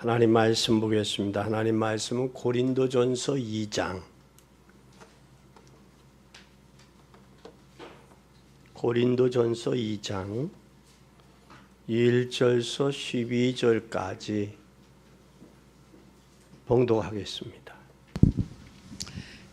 하나님 말씀 보겠습니다. 하나님 말씀은 고린도전서 2장 고린도전서 2장 1절서 12절까지 봉독하겠습니다.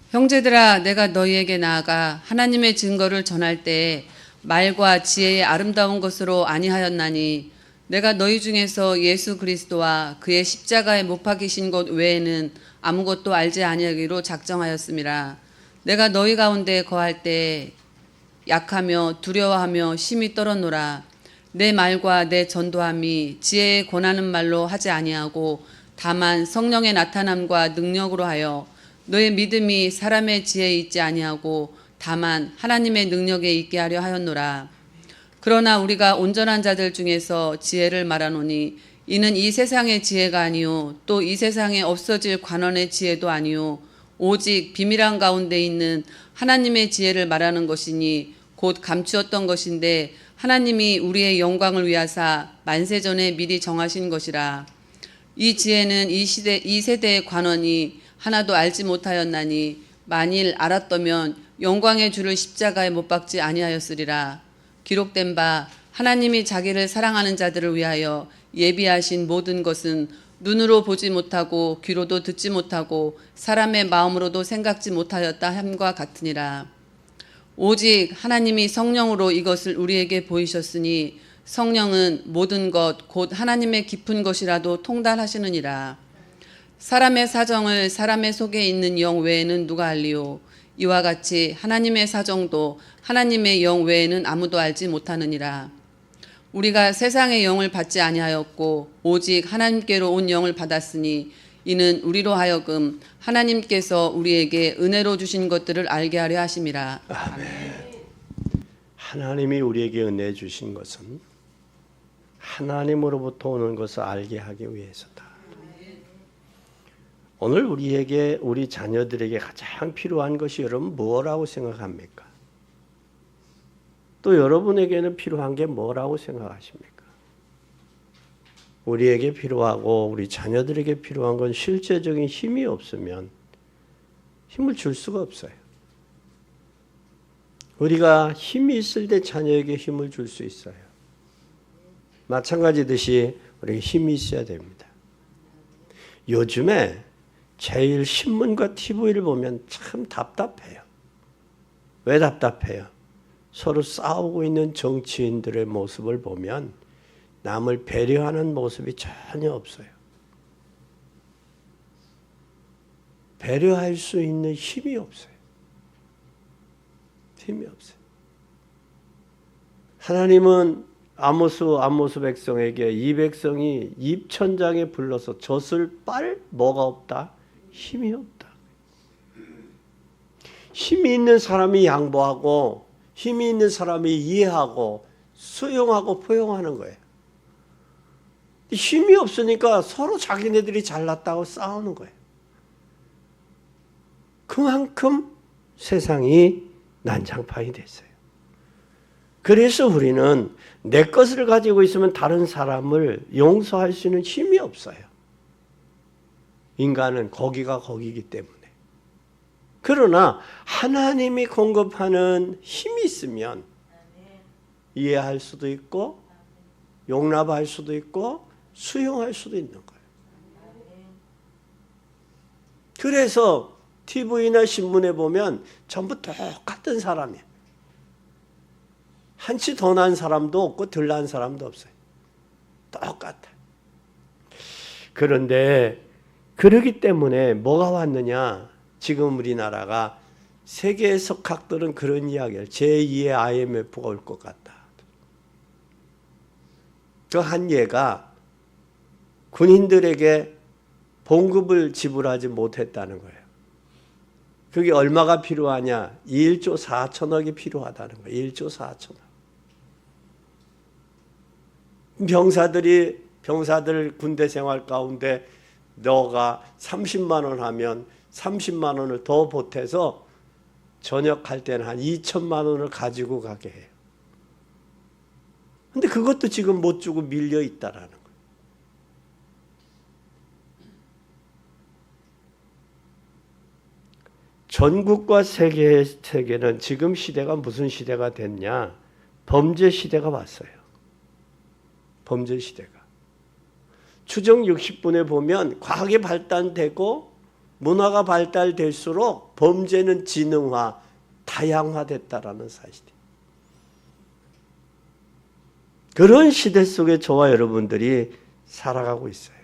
형제들아, 내가 너희에게 나아가 하나님의 증거를 전할 때에 말과 지혜의 아름다운 것으로 아니하였나니 내가 너희 중에서 예수 그리스도와 그의 십자가에 못 박히신 것 외에는 아무것도 알지 아니하기로 작정하였음이라. 내가 너희 가운데 거할 때 약하며 두려워하며 심히 떨었노라. 내 말과 내 전도함이 지혜에 권하는 말로 하지 아니하고 다만 성령의 나타남과 능력으로 하여 너의 믿음이 사람의 지혜에 있지 아니하고 다만 하나님의 능력에 있게 하려 하였노라. 그러나 우리가 온전한 자들 중에서 지혜를 말하노니 이는 이 세상의 지혜가 아니요 또 이 세상에 없어질 관원의 지혜도 아니요 오직 비밀한 가운데 있는 하나님의 지혜를 말하는 것이니 곧 감추었던 것인데 하나님이 우리의 영광을 위하사 만세전에 미리 정하신 것이라. 이 지혜는 이 세대의 관원이 하나도 알지 못하였나니 만일 알았더면 영광의 주를 십자가에 못 박지 아니하였으리라. 기록된 바 하나님이 자기를 사랑하는 자들을 위하여 예비하신 모든 것은 눈으로 보지 못하고 귀로도 듣지 못하고 사람의 마음으로도 생각지 못하였다 함과 같으니라. 오직 하나님이 성령으로 이것을 우리에게 보이셨으니 성령은 모든 것 곧 하나님의 깊은 것이라도 통달하시느니라. 사람의 사정을 사람의 속에 있는 영 외에는 누가 알리요? 이와 같이 하나님의 사정도 하나님의 영 외에는 아무도 알지 못하느니라. 우리가 세상의 영을 받지 아니하였고 오직 하나님께로 온 영을 받았으니 이는 우리로 하여금 하나님께서 우리에게 은혜로 주신 것들을 알게 하려 하심이라. 아멘. 하나님이 우리에게 은혜 주신 것은 하나님으로부터 오는 것을 알게 하기 위해서다. 오늘 우리에게, 우리 자녀들에게 가장 필요한 것이 여러분 뭐라고 생각합니까? 또 여러분에게는 필요한 게 뭐라고 생각하십니까? 우리에게 필요하고 우리 자녀들에게 필요한 건 실제적인 힘이 없으면 힘을 줄 수가 없어요. 우리가 힘이 있을 때 자녀에게 힘을 줄 수 있어요. 마찬가지듯이 우리에게 힘이 있어야 됩니다. 요즘에 제일 신문과 TV를 보면 참 답답해요. 왜 답답해요? 서로 싸우고 있는 정치인들의 모습을 보면 남을 배려하는 모습이 전혀 없어요. 배려할 수 있는 힘이 없어요. 힘이 없어요. 하나님은 아모스 백성에게 이 백성이 입천장에 불러서 젖을 빨 뭐가 없다? 힘이 없다. 힘이 있는 사람이 양보하고 힘이 있는 사람이 이해하고 수용하고 포용하는 거예요. 힘이 없으니까 서로 자기네들이 잘났다고 싸우는 거예요. 그만큼 세상이 난장판이 됐어요. 그래서 우리는 내 것을 가지고 있으면 다른 사람을 용서할 수 있는 힘이 없어요. 인간은 거기가 거기이기 때문에. 그러나 하나님이 공급하는 힘이 있으면 이해할 수도 있고 용납할 수도 있고 수용할 수도 있는 거예요. 그래서 TV나 신문에 보면 전부 똑같은 사람이에요. 한치 더 난 사람도 없고 덜 난 사람도 없어요. 똑같아요. 그런데 그러기 때문에 뭐가 왔느냐? 지금 우리나라가 세계 석학들은 그런 이야기를 제2의 IMF가 올 것 같다. 그 한 예가 군인들에게 봉급을 지불하지 못했다는 거예요. 그게 얼마가 필요하냐? 1조 4천억이 필요하다는 거예요. 1조 4천억. 병사들 군대 생활 가운데 너가 30만 원 하면 30만 원을 더 보태서 전역할 때는 한 2천만 원을 가지고 가게 해요. 근데 그것도 지금 못 주고 밀려 있다라는 거예요. 전국과 세계는 지금 시대가 무슨 시대가 됐냐? 범죄 시대가 왔어요. 범죄 시대가. 추정 60분에 보면 과학이 발달되고 문화가 발달될수록 범죄는 지능화, 다양화됐다라는 사실이에요. 그런 시대 속에 저와 여러분들이 살아가고 있어요.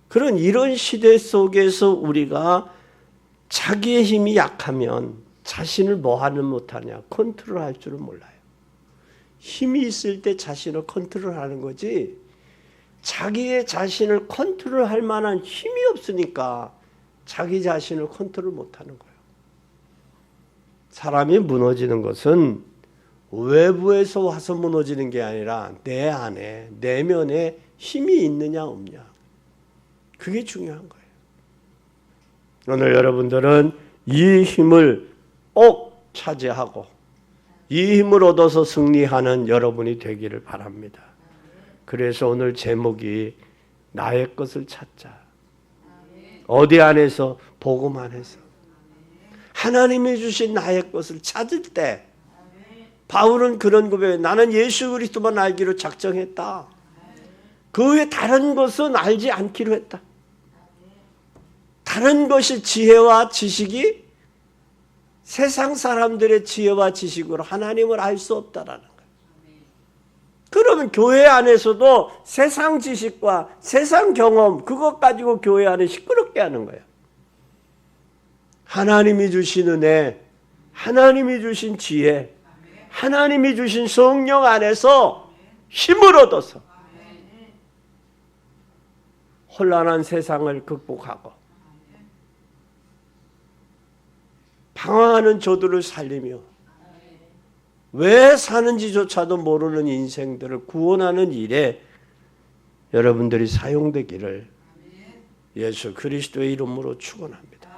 그런 이런 시대 속에서 우리가 자기의 힘이 약하면 자신을 뭐하는 못하냐? 컨트롤할 줄은 몰라요. 힘이 있을 때 자신을 컨트롤하는 거지 자기의 자신을 컨트롤할 만한 힘이 없으니까 자기 자신을 컨트롤 못하는 거예요. 사람이 무너지는 것은 외부에서 와서 무너지는 게 아니라 내 안에, 내면에 힘이 있느냐 없냐. 그게 중요한 거예요. 오늘 여러분들은 이 힘을 꼭 차지하고 이 힘을 얻어서 승리하는 여러분이 되기를 바랍니다. 그래서 오늘 제목이 나의 것을 찾자. 어디 안에서? 복음 안에서. 하나님이 주신 나의 것을 찾을 때 바울은 그런 고백에 나는 예수 그리스도만 알기로 작정했다. 그 외에 다른 것은 알지 않기로 했다. 다른 것이 지혜와 지식이 세상 사람들의 지혜와 지식으로 하나님을 알 수 없다라는 거예요. 그러면 교회 안에서도 세상 지식과 세상 경험 그것 가지고 교회 안에 시끄럽게 하는 거예요. 하나님이 주신 은혜, 하나님이 주신 지혜, 하나님이 주신 성령 안에서 힘을 얻어서 혼란한 세상을 극복하고 방황하는 저들을 살리며 왜 사는지조차도 모르는 인생들을 구원하는 일에 여러분들이 사용되기를 예수 그리스도의 이름으로 축원합니다.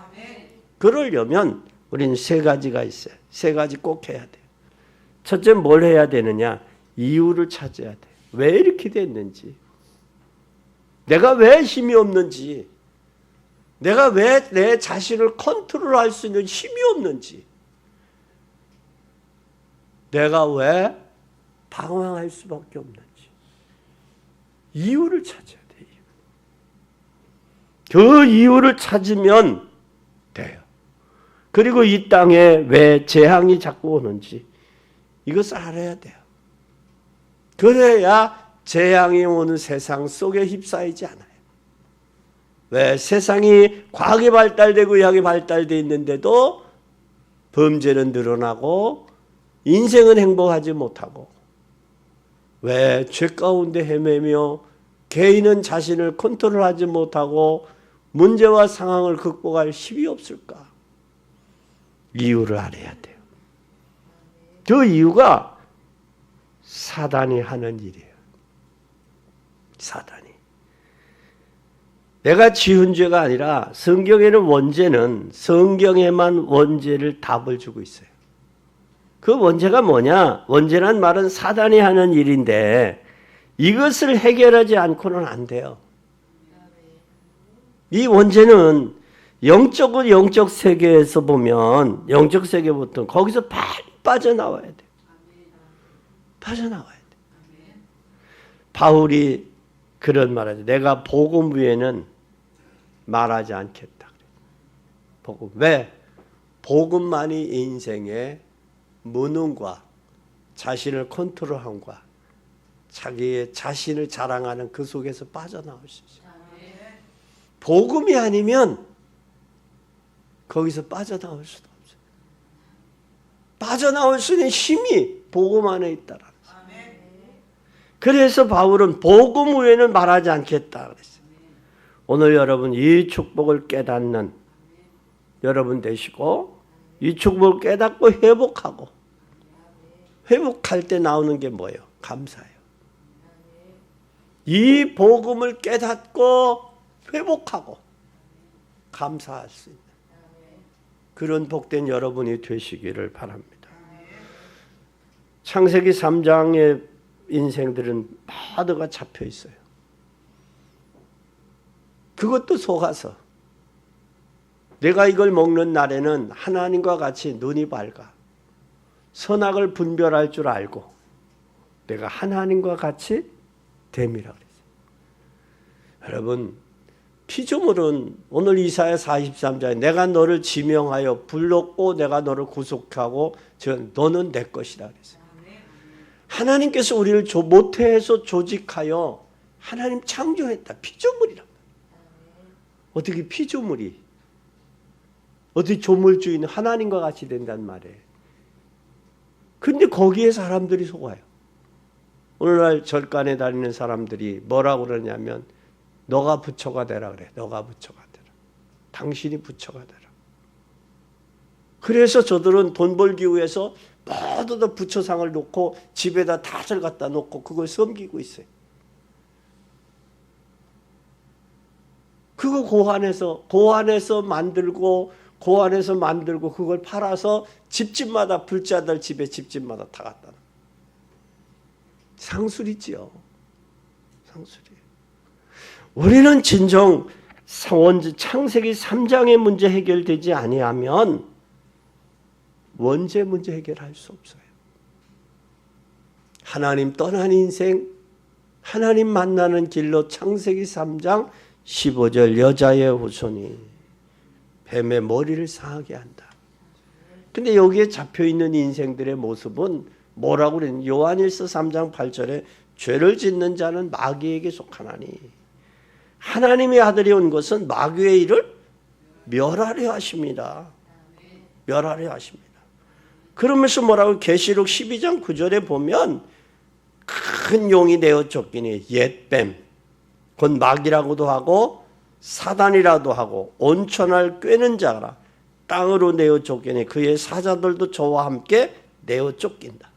그러려면 우리는 세 가지가 있어요. 세 가지 꼭 해야 돼요. 첫째 뭘 해야 되느냐? 이유를 찾아야 돼요. 왜 이렇게 됐는지, 내가 왜 힘이 없는지, 내가 왜 내 자신을 컨트롤할 수 있는 힘이 없는지, 내가 왜 방황할 수밖에 없는지 이유를 찾아야 돼요. 그 이유를 찾으면 돼요. 그리고 이 땅에 왜 재앙이 자꾸 오는지 이것을 알아야 돼요. 그래야 재앙이 오는 세상 속에 휩싸이지 않아요. 왜 세상이 과학이 발달되고 의학이 발달되어 있는데도 범죄는 늘어나고 인생은 행복하지 못하고 왜 죄 가운데 헤매며 개인은 자신을 컨트롤하지 못하고 문제와 상황을 극복할 힘이 없을까? 이유를 알아야 돼요. 그 이유가 사단이 하는 일이에요. 사단이. 내가 지은 죄가 아니라 성경에는 원죄는 성경에만 원죄를 답을 주고 있어요. 그 원죄가 뭐냐? 원죄란 말은 사단이 하는 일인데 이것을 해결하지 않고는 안 돼요. 이 원죄는 영적 세계에서 보면 영적 세계부터 거기서 빠져나와야 돼요. 빠져나와야 돼요. 바울이 그런 말하죠. 내가 복음 위에는 말하지 않겠다. 복음. 왜? 복음만이 인생의 무능과 자신을 컨트롤함과 자기의 자신을 자랑하는 그 속에서 빠져나올 수 있어요. 복음이 아니면 거기서 빠져나올 수도 없어요. 빠져나올 수 있는 힘이 복음 안에 있다라는 거예요. 그래서 바울은 복음 외에는 말하지 않겠다 그랬어요. 오늘 여러분 이 축복을 깨닫는 여러분 되시고 이 축복을 깨닫고 회복하고 회복할 때 나오는 게 뭐예요? 감사예요. 이 복음을 깨닫고 회복하고 감사할 수 있는 그런 복된 여러분이 되시기를 바랍니다. 창세기 3장의 인생들은 모두가 잡혀 있어요. 그것도 속아서 내가 이걸 먹는 날에는 하나님과 같이 눈이 밝아 선악을 분별할 줄 알고 내가 하나님과 같이 됨이라고 그랬어요. 여러분, 피조물은 오늘 이사야 43장에 내가 너를 지명하여 불렀고 내가 너를 구속하고 너는 내 것이라 그랬어요. 하나님께서 우리를 모태에서 조직하여 하나님 창조했다. 피조물이란 말이에요. 어떻게 피조물이 어떻게 조물주의는 하나님과 같이 된단 말이에요. 근데 거기에 사람들이 속아요. 오늘날 절간에 다니는 사람들이 뭐라고 그러냐면 너가 부처가 되라 그래. 너가 부처가 되라. 당신이 부처가 되라. 그래서 저들은 돈 벌기 위해서 모두 다 부처상을 놓고 집에다 닷을 갖다 놓고 그걸 섬기고 있어요. 그거 고안해서 만들고 그걸 팔아서 집집마다 불자들 집에 집집마다 다 갖다 놔. 상술이지요. 상술이에요. 우리는 진정 창세기 3장의 문제 해결되지 아니하면 원죄 문제 해결할 수 없어요. 하나님 떠난 인생, 하나님 만나는 길로 창세기 3장 15절 여자의 후손이 뱀의 머리를 상하게 한다. 근데 여기에 잡혀있는 인생들의 모습은 뭐라고 그랬냐? 요한일서 3장 8절에 죄를 짓는 자는 마귀에게 속하나니 하나님의 아들이 온 것은 마귀의 일을 멸하려 하십니다. 멸하려 하십니다. 그러면서 뭐라고 계시록 12장 9절에 보면 큰 용이 내어 쫓기니 옛뱀 곧 마귀라고도 하고 사단이라도 하고 온천을 꿰는 자라 땅으로 내어 쫓기니 그의 사자들도 저와 함께 내어 쫓긴다.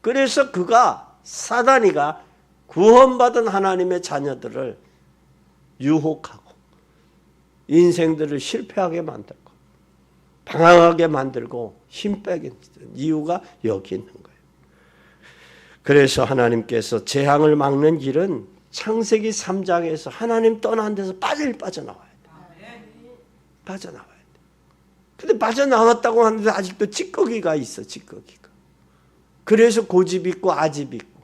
그래서 사단이가 구원받은 하나님의 자녀들을 유혹하고 인생들을 실패하게 만들고 방황하게 만들고 힘 빼게 이유가 여기 있는 거예요. 그래서 하나님께서 재앙을 막는 길은 창세기 3장에서 하나님 떠난 데서 빠져나와야 돼. 빠져나와야 돼. 근데 빠져나왔다고 하는데 아직도 찌꺼기가 있어. 찌꺼기가. 그래서 고집 있고 아집 있고.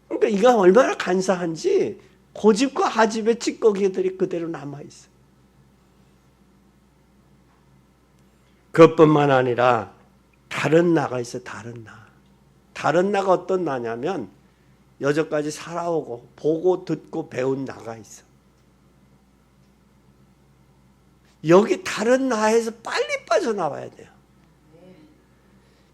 그러니까 이가 얼마나 간사한지 고집과 아집의 찌꺼기들이 그대로 남아있어. 그것뿐만 아니라 다른 나가 있어. 다른 나. 다른 나가 어떤 나냐면 여태까지 살아오고 보고 듣고 배운 나가 있어. 여기 다른 나에서 빨리 빠져나와야 돼요.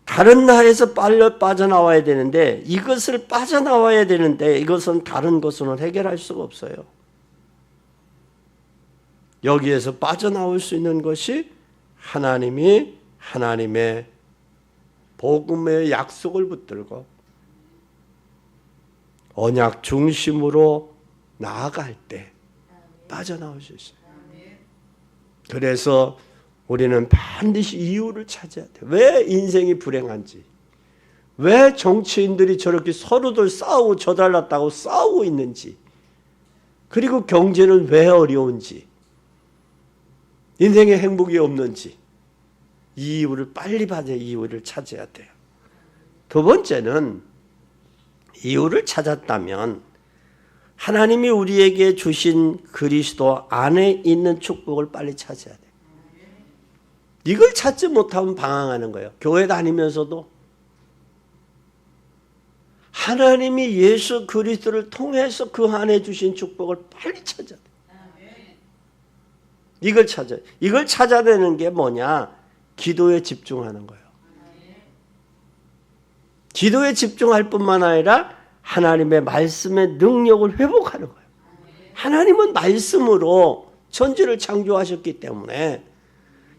다른 나에서 빨리 빠져나와야 되는데 이것을 빠져나와야 되는데 이것은 다른 것으로는 해결할 수가 없어요. 여기에서 빠져나올 수 있는 것이 하나님이 하나님의 복음의 약속을 붙들고 언약 중심으로 나아갈 때 빠져나올 수 있어요. 그래서 우리는 반드시 이유를 찾아야 돼요. 왜 인생이 불행한지, 왜 정치인들이 저렇게 서로들 싸우고 저달랐다고 싸우고 있는지, 그리고 경제는 왜 어려운지, 인생에 행복이 없는지 이 이유를 빨리 받아야 이유를 찾아야 돼요. 두 번째는 이유를 찾았다면 하나님이 우리에게 주신 그리스도 안에 있는 축복을 빨리 찾아야 돼요. 이걸 찾지 못하면 방황하는 거예요. 교회 다니면서도 하나님이 예수 그리스도를 통해서 그 안에 주신 축복을 빨리 찾아야 돼요. 이걸 찾아야 돼요. 이걸 찾아내는 게 뭐냐? 기도에 집중하는 거예요. 기도에 집중할 뿐만 아니라 하나님의 말씀의 능력을 회복하는 거예요. 하나님은 말씀으로 천지를 창조하셨기 때문에,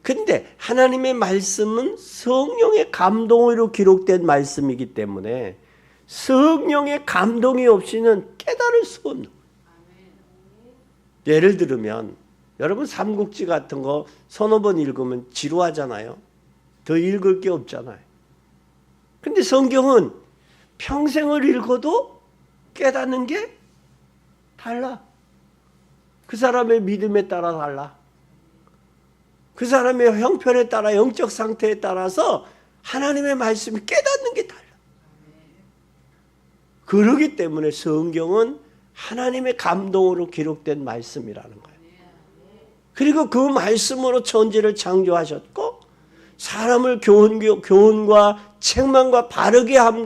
근데 하나님의 말씀은 성령의 감동으로 기록된 말씀이기 때문에 성령의 감동이 없이는 깨달을 수가 없는 거예요. 예를 들면 여러분 삼국지 같은 거 서너 번 읽으면 지루하잖아요. 더 읽을 게 없잖아요. 근데 성경은 평생을 읽어도 깨닫는 게 달라. 그 사람의 믿음에 따라 달라. 그 사람의 형편에 따라 영적 상태에 따라서 하나님의 말씀이 깨닫는 게 달라. 그러기 때문에 성경은 하나님의 감동으로 기록된 말씀이라는 거예요. 그리고 그 말씀으로 천지를 창조하셨고 사람을 교훈과 책망과 바르게 함에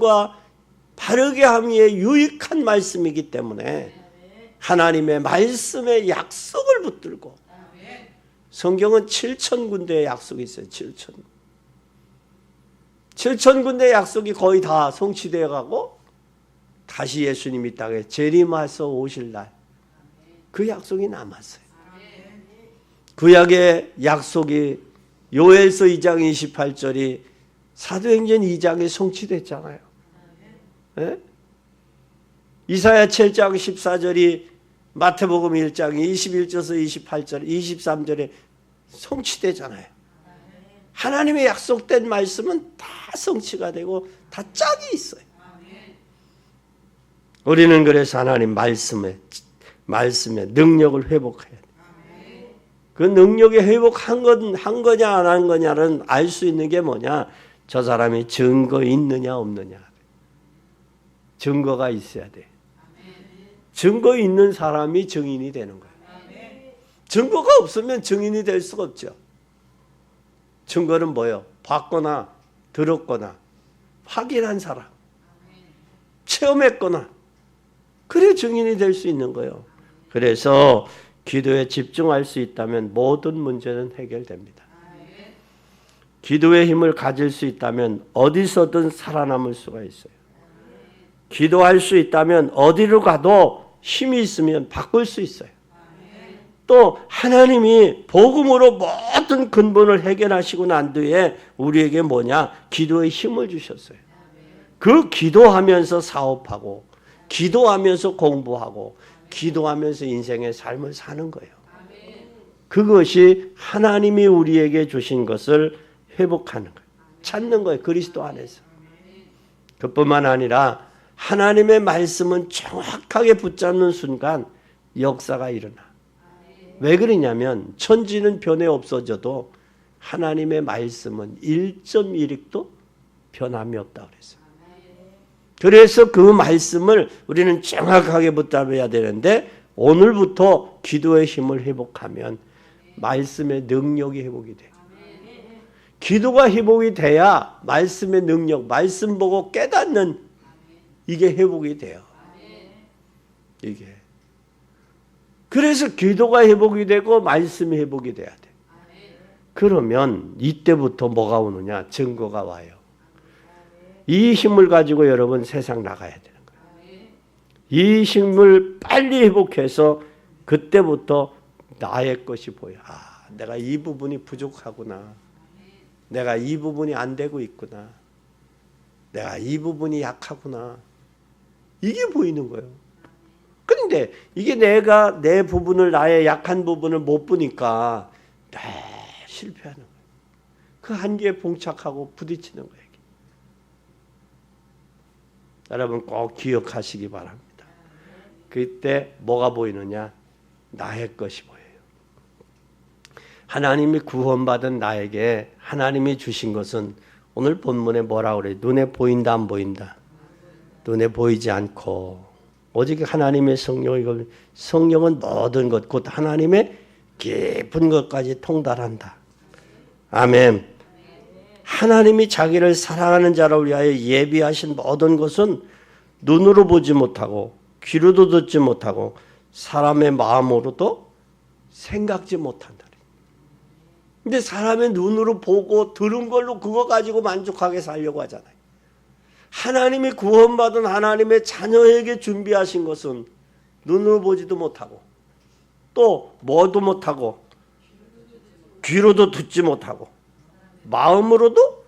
유익한 말씀이기 때문에 하나님의 말씀에 약속을 붙들고 성경은 7,000군데의 약속이 있어요. 7,000군데의 약속이 거의 다 성취되어 가고 다시 예수님이 땅에 재림하셔 오실 날 그 약속이 남았어요. 구약의 약속이 요엘서 2장 28절이 사도행전 2장에 성취됐잖아요. 네? 이사야 7장 14절이 마태복음 1장 21절에서 28절 23절에 성취되잖아요. 하나님의 약속된 말씀은 다 성취가 되고 다 짝이 있어요. 우리는 그래서 하나님 말씀의 능력을 회복해야 돼요. 그 능력이 회복한 거냐 안 한 거냐는 알 수 있는 게 뭐냐? 저 사람이 증거 있느냐 없느냐. 증거가 있어야 돼. 증거 있는 사람이 증인이 되는 거예요. 증거가 없으면 증인이 될 수가 없죠. 증거는 뭐예요? 봤거나 들었거나 확인한 사람, 체험했거나 그래 증인이 될 수 있는 거예요. 그래서 기도에 집중할 수 있다면 모든 문제는 해결됩니다. 기도의 힘을 가질 수 있다면 어디서든 살아남을 수가 있어요. 기도할 수 있다면 어디로 가도 힘이 있으면 바꿀 수 있어요. 또 하나님이 복음으로 모든 근본을 해결하시고 난 뒤에 우리에게 뭐냐? 기도의 힘을 주셨어요. 그 기도하면서 사업하고 기도하면서 공부하고 기도하면서 인생의 삶을 사는 거예요. 그것이 하나님이 우리에게 주신 것을 회복하는 거예요. 찾는 거예요. 그리스도 안에서. 그뿐만 아니라 하나님의 말씀은 정확하게 붙잡는 순간 역사가 일어나. 왜 그러냐면 천지는 변해 없어져도 하나님의 말씀은 1.1획도 변함이 없다 그랬어요. 그래서 그 말씀을 우리는 정확하게 붙잡아야 되는데 오늘부터 기도의 힘을 회복하면 말씀의 능력이 회복이 돼요. 기도가 회복이 돼야 말씀의 능력, 말씀 보고 깨닫는 이게 회복이 돼요. 이게. 그래서 기도가 회복이 되고 말씀이 회복이 돼야 돼. 그러면 이때부터 뭐가 오느냐? 증거가 와요. 이 힘을 가지고 여러분 세상 나가야 되는 거예요. 이 힘을 빨리 회복해서 그때부터 나의 것이 보여. 아, 내가 이 부분이 부족하구나. 내가 이 부분이 안 되고 있구나. 내가 이 부분이 약하구나. 이게 보이는 거예요. 그런데 이게 내가 내 부분을 나의 약한 부분을 못 보니까 실패하는 거예요. 그 한계에 봉착하고 부딪히는 거예요. 여러분 꼭 기억하시기 바랍니다. 그때 뭐가 보이느냐? 나의 것이 보여요. 하나님이 구원받은 나에게 하나님이 주신 것은 오늘 본문에 뭐라고 그래요? 눈에 보인다 안 보인다? 눈에 보이지 않고 오직 하나님의 성령은 모든 것 곧 하나님의 깊은 것까지 통달한다. 아멘. 하나님이 자기를 사랑하는 자를 위하여 예비하신 모든 것은 눈으로 보지 못하고 귀로도 듣지 못하고 사람의 마음으로도 생각지 못한다. 근데 사람의 눈으로 보고 들은 걸로 그거 가지고 만족하게 살려고 하잖아요. 하나님이 구원받은 하나님의 자녀에게 준비하신 것은 눈으로 보지도 못하고 또 뭐도 못하고 귀로도 듣지 못하고 마음으로도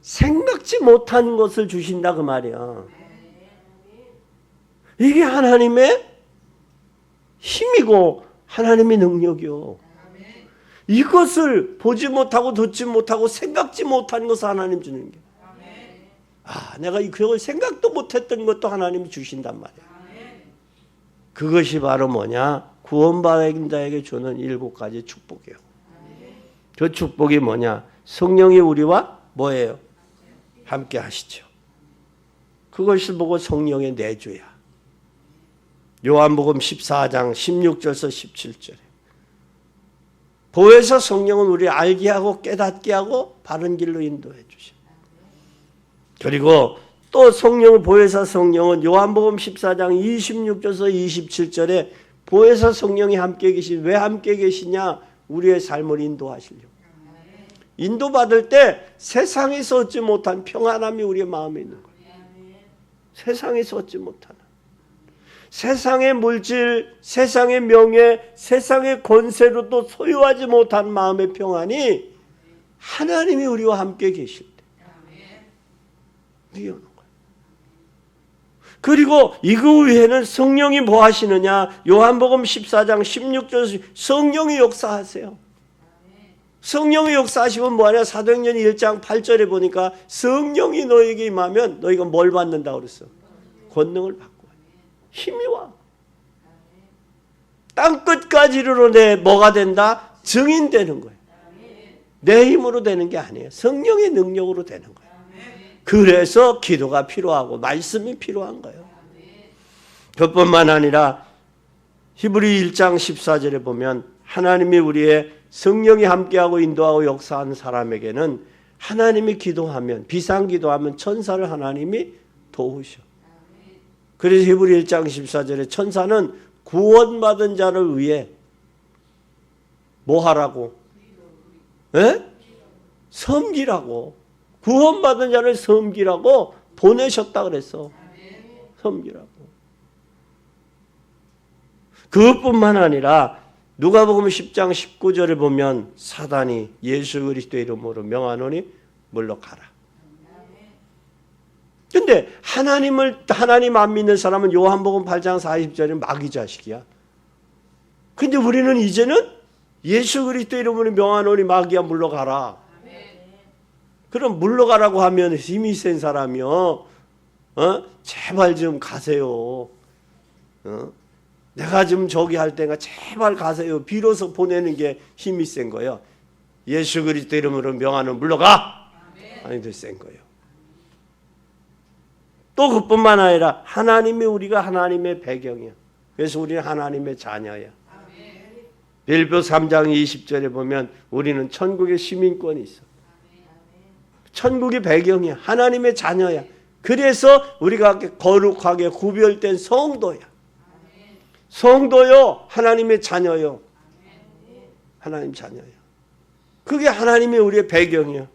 생각지 못한 것을 주신다 그 말이야. 이게 하나님의 힘이고 하나님의 능력이요. 이것을 보지 못하고 듣지 못하고 생각지 못한 것을 하나님 주는 게. 아, 내가 그걸 생각도 못했던 것도 하나님이 주신단 말이야. 그것이 바로 뭐냐? 구원받은 자에게 주는 7가지 축복이요. 그 축복이 뭐냐? 성령이 우리와 뭐예요? 함께 하시죠. 그것을 보고 성령의 내주야. 요한복음 14장 16절에서 17절에 보혜사 성령은 우리 알게 하고 깨닫게 하고 바른 길로 인도해 주십니다. 그리고 또 성령을 보혜사 성령은 요한복음 14장 26절에서 27절에 보혜사 성령이 함께 계시 왜 함께 계시냐? 우리의 삶을 인도하시려고. 인도받을 때 세상에서 얻지 못한 평안함이 우리의 마음에 있는 거예요. 세상에서 얻지 못하는 세상의 물질, 세상의 명예, 세상의 권세로도 소유하지 못한 마음의 평안이 하나님이 우리와 함께 계실 때 우리 오는 거예요. 그리고 이거 위에는 성령이 뭐 하시느냐? 요한복음 14장 16절 성령이 역사하세요. 성령이 역사하시면 뭐하냐? 사도행전 1장 8절에 보니까 성령이 너에게 임하면 너희가 뭘 받는다고 그랬어? 권능을 받고 힘이 와. 땅끝까지 이르러내 뭐가 된다? 증인되는 거예요. 내 힘으로 되는 게 아니에요. 성령의 능력으로 되는 거예요. 그래서 기도가 필요하고 말씀이 필요한 거예요. 그뿐만 아니라 히브리 1장 14절에 보면 하나님이 우리의 성령이 함께하고 인도하고 역사하는 사람에게는 하나님이 기도하면 비상기도하면 천사를 하나님이 도우셔. 그래서 히브리 1장 14절에 천사는 구원받은 자를 위해 뭐 하라고? 에? 섬기라고. 구원받은 자를 섬기라고 보내셨다 그랬어. 섬기라고. 그것뿐만 아니라 누가복음 10장 19절에 보면 사단이 예수 그리스도의 이름으로 명하노니 물러가라. 근데 하나님 안 믿는 사람은 요한복음 8장 40절에 마귀 자식이야. 근데 우리는 이제는 예수 그리스도 이름으로 명하노니 마귀야 물러가라. 그럼 물러가라고 하면 힘이 센 사람이요. 제발 좀 가세요. 내가 좀 저기 할 때가 제발 가세요. 비로소 보내는 게 힘이 센 거예요. 예수 그리스도 이름으로 명하노니 물러가. 아니 더 센 거예요. 또 그뿐만 아니라 하나님이 우리가 하나님의 배경이야. 그래서 우리는 하나님의 자녀야. 빌립보 3장 20절에 보면 우리는 천국의 시민권이 있어. 천국의 배경이야. 하나님의 자녀야. 그래서 우리가 거룩하게 구별된 성도야. 성도요. 하나님의 자녀요. 하나님 자녀야. 그게 하나님의 우리의 배경이야.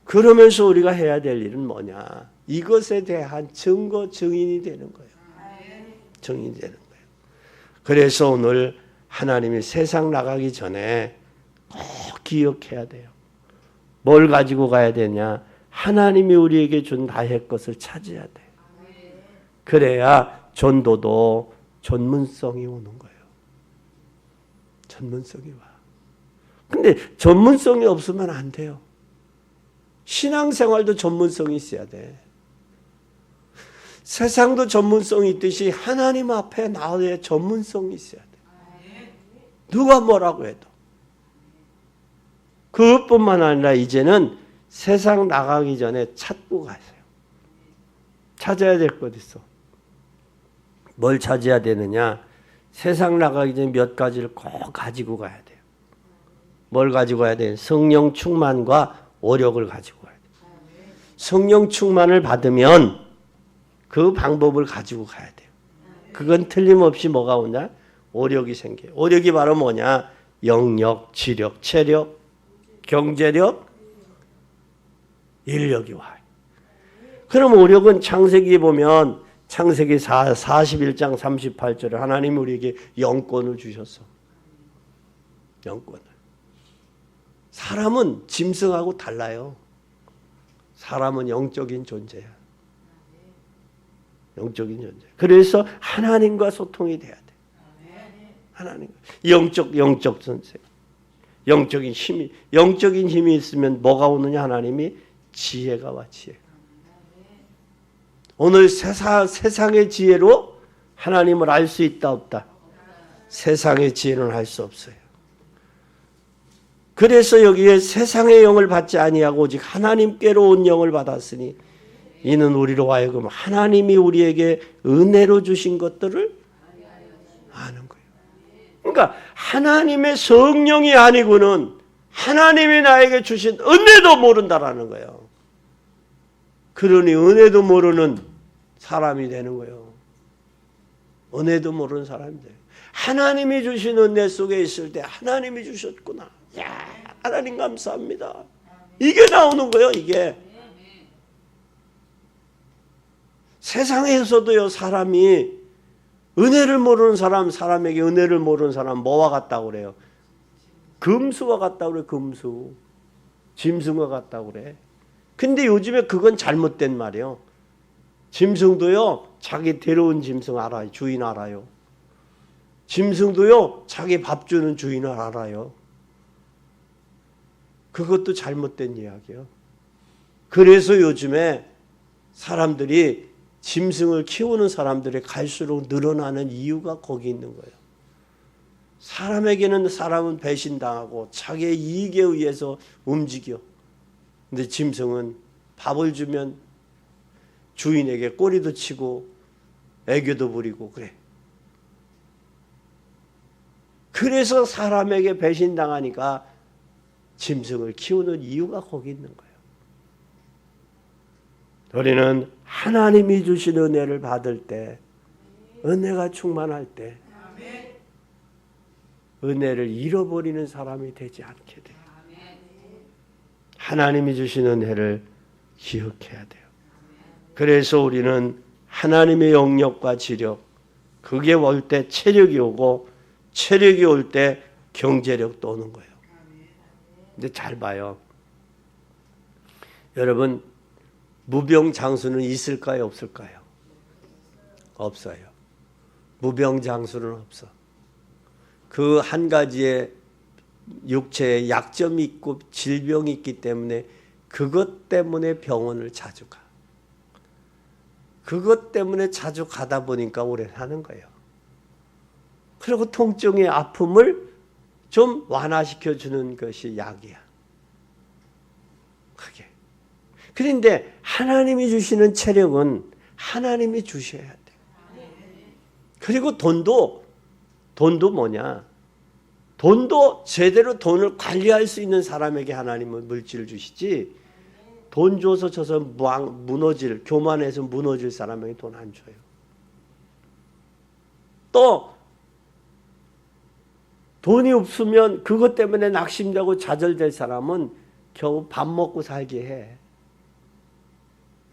그러면서 우리가 해야 될 일은 뭐냐? 이것에 대한 증거, 증인이 되는 거예요. 증인이 되는 거예요. 그래서 오늘 하나님이 세상 나가기 전에 꼭 기억해야 돼요. 뭘 가지고 가야 되냐? 하나님이 우리에게 준 다의 것을 찾아야 돼. 그래야 전도도 전문성이 오는 거예요. 전문성이 와. 근데 전문성이 없으면 안 돼요. 신앙생활도 전문성이 있어야 돼. 세상도 전문성이 있듯이 하나님 앞에 나의 전문성이 있어야 돼. 누가 뭐라고 해도. 그것뿐만 아니라 이제는 세상 나가기 전에 찾고 가세요. 찾아야 될 것 있어. 뭘 찾아야 되느냐? 세상 나가기 전에 몇 가지를 꼭 가지고 가야 돼요. 뭘 가지고 가야 돼요? 성령 충만과 오력을 가지고 가야 돼요. 성령 충만을 받으면 그 방법을 가지고 가야 돼요. 그건 틀림없이 뭐가 오냐? 오력이 생겨요. 오력이 바로 뭐냐? 영력, 지력, 체력, 경제력, 인력이 와요. 그럼 오력은 창세기에 보면 창세기 41장 38절에 하나님이 우리에게 영권을 주셨어. 영권을. 사람은 짐승하고 달라요. 사람은 영적인 존재야. 영적인 존재. 그래서 하나님과 소통이 돼야 돼. 하나님과 영적 선생. 영적인 힘이 있으면 뭐가 오느냐? 하나님이 지혜가 와. 지혜가. 오늘 세상의 지혜로 하나님을 알 수 있다 없다? 세상의 지혜는 알 수 없어요. 그래서 여기에 세상의 영을 받지 아니하고 오직 하나님께로 온 영을 받았으니 이는 우리로 하여금 하나님이 우리에게 은혜로 주신 것들을 아는 거예요. 그러니까 하나님의 성령이 아니고는 하나님이 나에게 주신 은혜도 모른다라는 거예요. 그러니 은혜도 모르는 사람이 되는 거예요. 은혜도 모르는 사람이 돼요. 하나님이 주신 은혜 속에 있을 때 하나님이 주셨구나. 야, 하나님 감사합니다. 이게 나오는 거예요. 이게. 세상에서도요, 사람이 은혜를 모르는 사람에게 은혜를 모르는 사람 뭐와 같다고 그래요? 금수와 같다고 그래. 금수. 짐승과 같다고 그래. 근데 요즘에 그건 잘못된 말이에요. 짐승도요, 자기 데려온 짐승 알아요. 주인 알아요. 짐승도요, 자기 밥 주는 주인을 알아요. 그것도 잘못된 이야기예요. 그래서 요즘에 사람들이 짐승을 키우는 사람들이 갈수록 늘어나는 이유가 거기 있는 거예요. 사람에게는 사람은 배신당하고 자기의 이익에 의해서 움직여. 근데 짐승은 밥을 주면 주인에게 꼬리도 치고 애교도 부리고 그래. 그래서 사람에게 배신당하니까 짐승을 키우는 이유가 거기 있는 거예요. 우리는 하나님이 주신 은혜를 받을 때, 은혜가 충만할 때 은혜를 잃어버리는 사람이 되지 않게 돼요. 하나님이 주신 은혜를 기억해야 돼요. 그래서 우리는 하나님의 영역과 지력, 그게 올 때 체력이 오고 체력이 올 때 경제력도 오는 거예요. 근데 잘 봐요. 여러분, 무병장수는 있을까요? 없을까요? 없어요. 무병장수는 없어. 그 한 가지의 육체에 약점이 있고 질병이 있기 때문에 그것 때문에 병원을 자주 가. 그것 때문에 자주 가다 보니까 오래 사는 거예요. 그리고 통증의 아픔을 좀 완화시켜 주는 것이 약이야. 그게. 그런데 하나님이 주시는 체력은 하나님이 주셔야 돼. 그리고 돈도 뭐냐? 돈도 제대로 돈을 관리할 수 있는 사람에게 하나님은 물질을 주시지, 돈 줘서 저서 무너질, 교만해서 무너질 사람에게 돈 안 줘요. 또 돈이 없으면 그것 때문에 낙심되고 좌절될 사람은 겨우 밥 먹고 살게 해.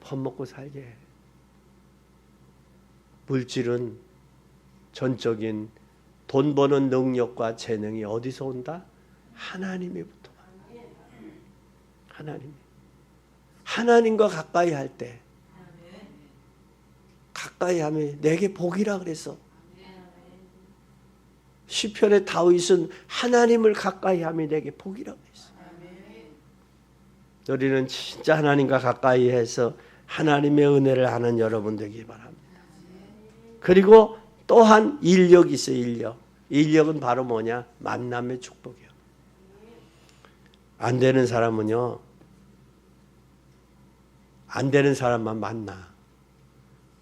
밥 먹고 살게 해. 물질은 전적인 돈 버는 능력과 재능이 어디서 온다? 하나님이부터 와. 하나님. 하나님과 가까이 할 때, 가까이 하면 내게 복이라 그랬어. 시편의 다윗은 하나님을 가까이 하면 내게 복이라 그랬어. 우리는 진짜 하나님과 가까이 해서 하나님의 은혜를 아는 여러분 되기 바랍니다. 그리고 또한 인력이 있어요. 인력. 인력은 바로 뭐냐? 만남의 축복이요. 안 되는 사람은요, 안 되는 사람만 만나.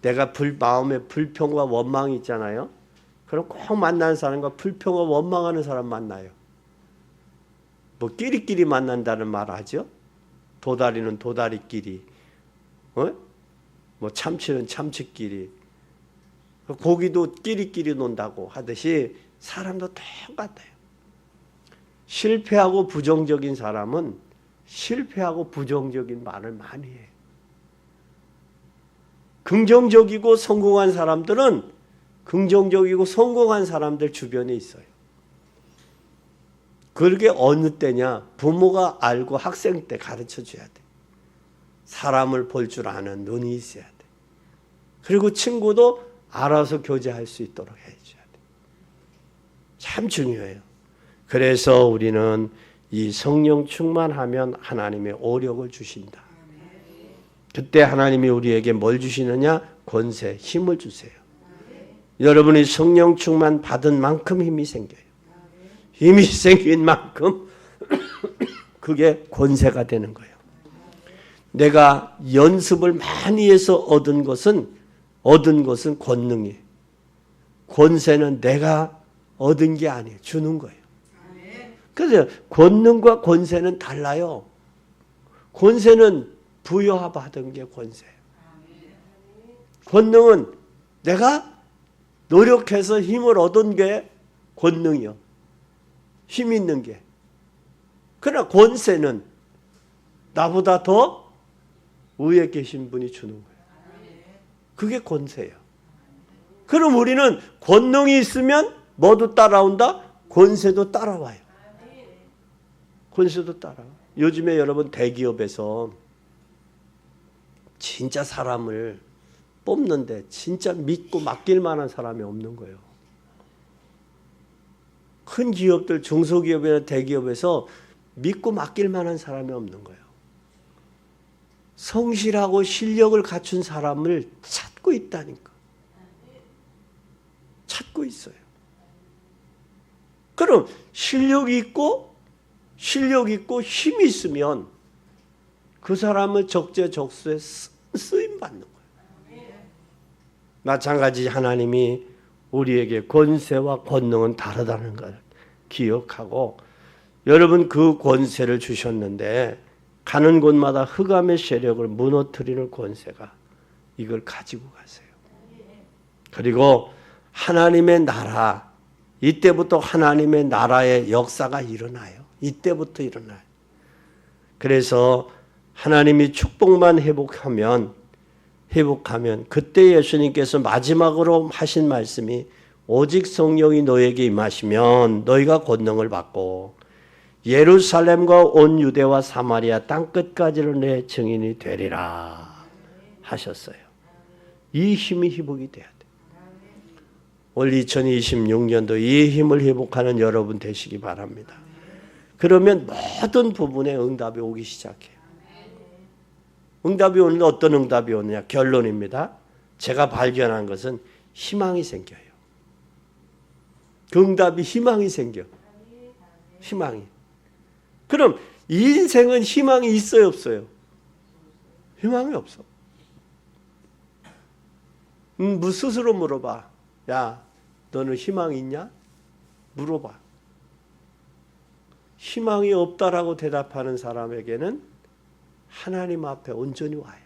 내가 마음에 불평과 원망이 있잖아요. 그럼 꼭 만나는 사람과 불평과 원망하는 사람 만나요. 뭐 끼리끼리 만난다는 말 하죠. 도다리는 도다리끼리, 뭐 참치는 참치끼리, 고기도 끼리끼리 논다고 하듯이 사람도 똑같아요. 실패하고 부정적인 사람은 실패하고 부정적인 말을 많이 해요. 긍정적이고 성공한 사람들은 긍정적이고 성공한 사람들 주변에 있어요. 그게 어느 때냐? 부모가 알고 학생 때 가르쳐 줘야 돼. 사람을 볼 줄 아는 눈이 있어야 돼. 그리고 친구도 알아서 교제할 수 있도록 해줘야 돼. 참 중요해요. 그래서 우리는 이 성령 충만하면 하나님의 오력을 주신다. 그때 하나님이 우리에게 뭘 주시느냐? 권세, 힘을 주세요. 여러분이 성령 충만 받은 만큼 힘이 생겨요. 힘이 생긴 만큼 그게 권세가 되는 거예요. 내가 연습을 많이 해서 얻은 것은 권능이에요. 권세는 내가 얻은 게 아니에요. 주는 거예요. 그래서 권능과 권세는 달라요. 권세는 부여받은 게 권세예요. 권능은 내가 노력해서 힘을 얻은 게 권능이요. 힘 있는 게. 그러나 권세는 나보다 더 위에 계신 분이 주는 거예요. 그게 권세예요. 그럼 우리는 권능이 있으면 뭐도 따라온다? 권세도 따라와요. 권세도 따라와. 요즘에 여러분 대기업에서 진짜 사람을 뽑는데 진짜 믿고 맡길 만한 사람이 없는 거예요. 큰 기업들, 중소기업이나 대기업에서 믿고 맡길 만한 사람이 없는 거예요. 성실하고 실력을 갖춘 사람을 찾고 있다니까. 찾고 있어요. 그럼 실력 있고 힘이 있으면 그 사람을 적재적소에 쓰임 받는 거예요. 마찬가지 하나님이 우리에게 권세와 권능은 다르다는 걸 기억하고 여러분 그 권세를 주셨는데 가는 곳마다 흑암의 세력을 무너뜨리는 권세가 이걸 가지고 가세요. 그리고 하나님의 나라 이때부터 하나님의 나라의 역사가 일어나요. 이때부터 일어나요. 그래서 하나님이 축복만 회복하면 그때 예수님께서 마지막으로 하신 말씀이 오직 성령이 너에게 임하시면 너희가 권능을 받고 예루살렘과 온 유대와 사마리아 땅끝까지로 내 증인이 되리라 하셨어요. 이 힘이 회복이 돼야 돼. 올 2026년도 이 힘을 회복하는 여러분 되시기 바랍니다. 그러면 모든 부분에 응답이 오기 시작해요. 응답이 오는데 어떤 응답이 오느냐? 결론입니다. 제가 발견한 것은 희망이 생겨요. 그 응답이 희망이 생겨. 희망이. 그럼 이 인생은 희망이 있어요, 없어요? 희망이 없어. 스스로 물어봐. 야, 너는 희망이 있냐? 물어봐. 희망이 없다라고 대답하는 사람에게는 하나님 앞에 온전히 와요.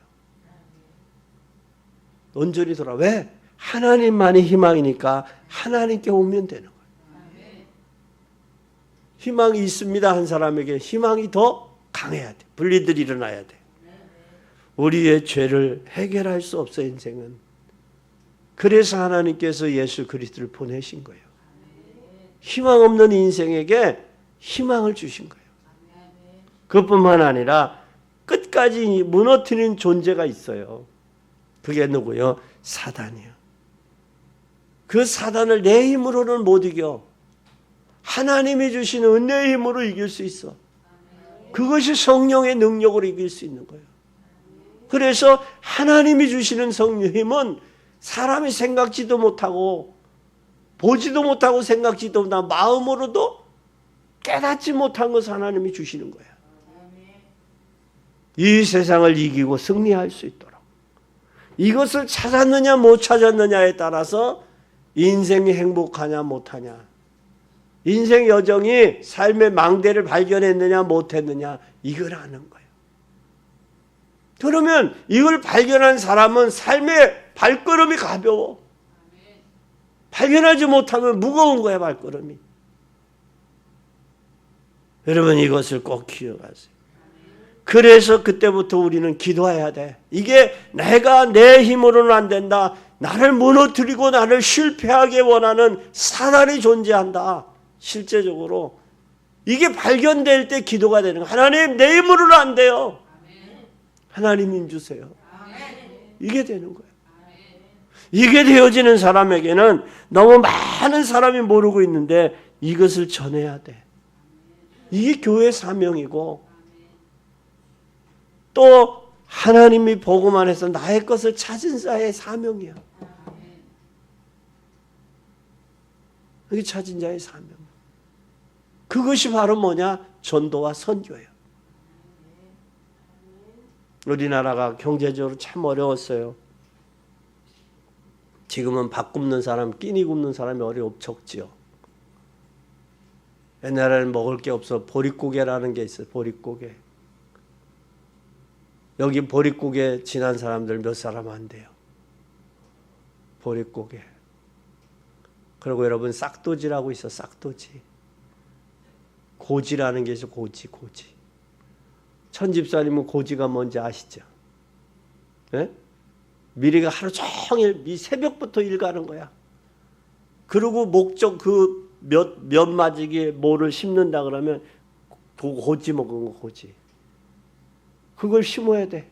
온전히 돌아. 왜? 하나님만이 희망이니까 하나님께 오면 되는 거예요. 희망이 있습니다 한 사람에게 희망이 더 강해야 돼. 분리들이 일어나야 돼. 우리의 죄를 해결할 수 없어 인생은. 그래서 하나님께서 예수 그리스도를 보내신 거예요. 희망 없는 인생에게 희망을 주신 거예요. 그뿐만 아니라 끝까지 무너뜨리는 존재가 있어요. 그게 누구요? 사단이요. 그 사단을 내 힘으로는 못 이겨. 하나님이 주시는 은혜의 힘으로 이길 수 있어. 그것이 성령의 능력으로 이길 수 있는 거예요. 그래서 하나님이 주시는 성령의 힘은 사람이 생각지도 못하고 보지도 못하고 생각지도 못하고 마음으로도 깨닫지 못한 것을 하나님이 주시는 거예요. 이 세상을 이기고 승리할 수 있도록. 이것을 찾았느냐 못 찾았느냐에 따라서 인생이 행복하냐 못하냐, 인생 여정이 삶의 망대를 발견했느냐 못했느냐, 이걸 아는 거예요. 그러면 이걸 발견한 사람은 삶의 발걸음이 가벼워. 발견하지 못하면 무거운 거야, 발걸음이. 여러분 이것을 꼭 기억하세요. 그래서 그때부터 우리는 기도해야 돼. 이게 내가 내 힘으로는 안 된다. 나를 무너뜨리고 나를 실패하게 원하는 사단이 존재한다. 실제적으로 이게 발견될 때 기도가 되는 거예요. 하나님 내 힘으로는 안 돼요. 하나님 힘 주세요. 이게 되는 거예요. 이게 되어지는 사람에게는 너무 많은 사람이 모르고 있는데 이것을 전해야 돼. 이게 교회 사명이고 또 하나님이 보고만 해서 나의 것을 찾은 자의 사명이야. 이게 찾은 자의 사명. 그것이 바로 뭐냐? 전도와 선교예요. 우리나라가 경제적으로 참 어려웠어요. 지금은 밥 굽는 사람, 끼니 굽는 사람이 적지요. 옛날에는 먹을 게 없어 보릿고개라는 게 있어요. 보릿고개. 여기 보릿고개 지난 사람들 몇 사람 안 돼요. 보릿고개. 그리고 여러분 싹도지라고 있어. 싹도지. 고지라는 게 있어. 고지. 천집사님은 고지가 뭔지 아시죠? 네? 미리가 하루 종일 새벽부터 일 가는 거야. 그리고 목적 그 몇 마지기에 뭐를 심는다 그러면 고지 먹은 거 고지. 그걸 심어야 돼.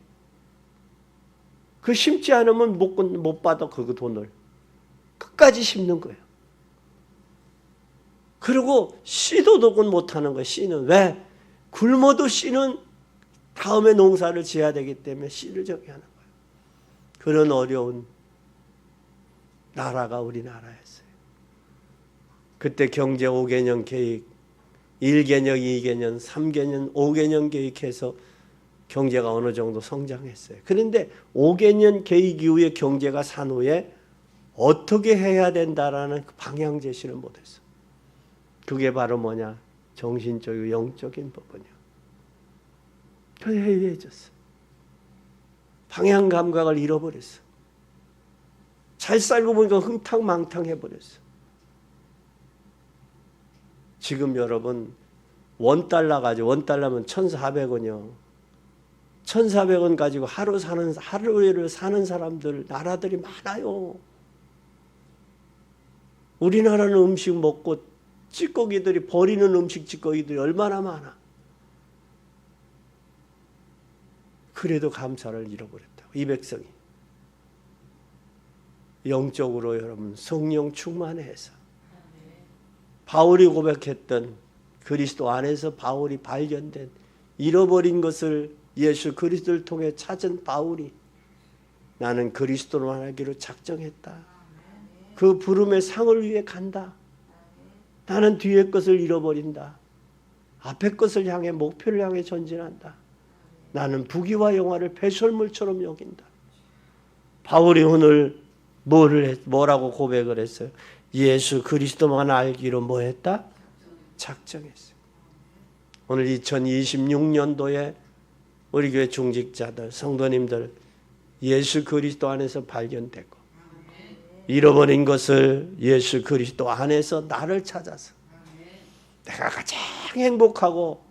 그 심지 않으면 못 받아 그 돈을. 끝까지 심는 거예요. 그리고 씨도 독은 못하는 거예요. 씨는 왜? 굶어도 씨는 다음에 농사를 지어야 되기 때문에 씨를 저기 하는 거예요. 그런 어려운 나라가 우리나라였어요. 그때 경제 5개년 계획, 1개년, 2개년, 3개년, 5개년 계획해서 경제가 어느 정도 성장했어요. 그런데 5개년 계획 이후에 경제가 산 후에 어떻게 해야 된다라는 그 방향 제시를 못했어. 그게 바로 뭐냐? 정신적이고 영적인 부분이야. 그 해이해졌어. 방향 감각을 잃어버렸어. 잘 살고 보니까 흥탕망탕 해버렸어. 지금 여러분 $1 가지고 $1면 1,400원이요. 1,400원 가지고 하루를 사는 사람들 나라들이 많아요. 우리나라는 음식 먹고 찌꺼기들이 버리는 음식 찌꺼기들이 얼마나 많아. 그래도 감사를 잃어버렸다고. 이 백성이 영적으로 여러분 성령 충만해서 바울이 고백했던 그리스도 안에서 바울이 발견된 잃어버린 것을 예수 그리스도를 통해 찾은 바울이 나는 그리스도로 하기로 작정했다. 그 부름의 상을 위해 간다. 나는 뒤의 것을 잃어버린다. 앞의 것을 향해 목표를 향해 전진한다. 나는 부귀와 영화를 배설물처럼 여긴다. 바울이 오늘 뭐라고 고백을 했어요? 예수 그리스도만 알기로 뭐 했다? 작정했어요. 오늘 2026년도에 우리 교회 중직자들, 성도님들 예수 그리스도 안에서 발견되고 잃어버린 것을 예수 그리스도 안에서 나를 찾아서 내가 가장 행복하고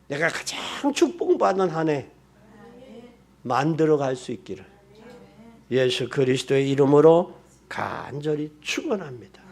내가 가장 축복받는 한 해 만들어갈 수 있기를 예수 그리스도의 이름으로 간절히 축원합니다.